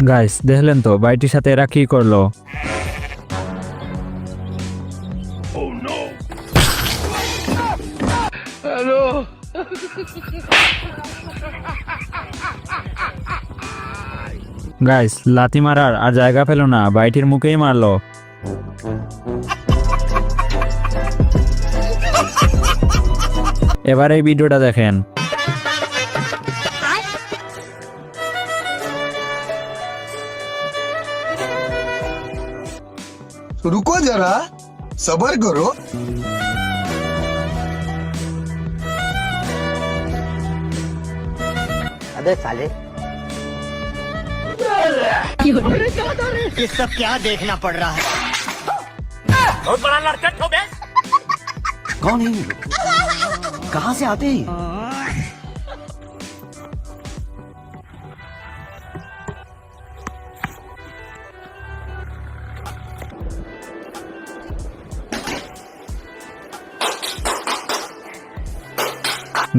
Guys দেখলেন তো বাইটির সাথে এরা কি করলো। গাইস লাথি মারার আর জায়গা পেল না, বাইটির মুখেই মারলো। এবার এই ভিডিওটা দেখেন। रुको जरा सबर करो। अबे साले ये सब क्या देखना पड़ रहा है। बहुत बड़ा लड़का हो बे। कौन है ये लोग? कहाँ से आते हैं?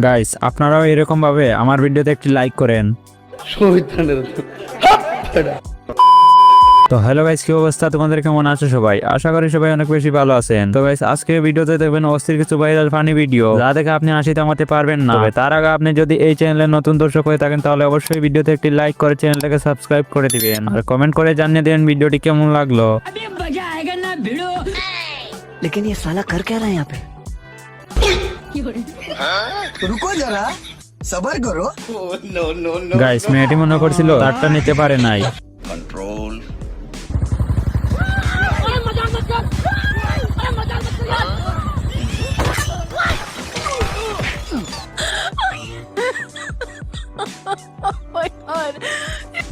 গাইস আপনারাও এরকম ভাবে আমার ভিডিওতে একটি লাইক করেন। তো হ্যালো গাইস, কি অবস্থা তোমাদের, কেমন আছো সবাই? আশা করি সবাই অনেক বেশি ভালো আছেন। তো গাইস আজকে ভিডিওতে দেখবেন অস্থির কিছু ভাইরাল ফানি ভিডিও, যা দেখে আপনি হাসি থামাতে পারবেন না। তার আগে আপনি যদি এই চ্যানেলে নতুন দর্শক হয়ে থাকেন তাহলে অবশ্যই ভিডিওতে একটি লাইক করে চ্যানেলটাকে সাবস্ক্রাইব করে দিবেন আর কমেন্ট করে জানিয়ে দিবেন ভিডিওটি কেমন লাগলো। लेकिन ये साला कर क्या रहा है यहाँ पे? रुको जरा सबर करो। গাইস মেয়েটি মনে করছিল তারটা নিতে পারে নাই।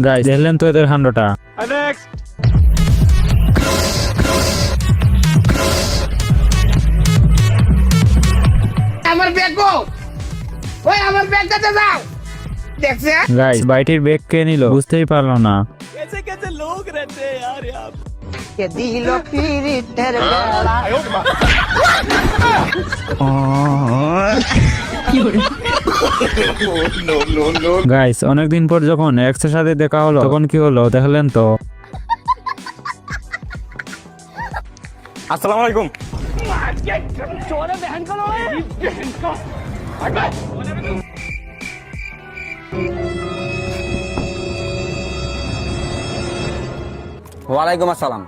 গাইস দেখলেন তো এদের কাণ্ডটা। আমার ব্যাগ গো, ওই আমার ব্যাগটা দাও। দেখছে গাইস বাইটির ব্যাগ কে নিল বুঝতেই পারলো না। ये दिलो पीरितर बेला গাইস অনেকদিন পর যখন এক্স এর সাথে দেখা হলো তখন কি হলো দেখলেন তো। আসসালামু আলাইকুম। ওয়ালাইকুম আসসালাম।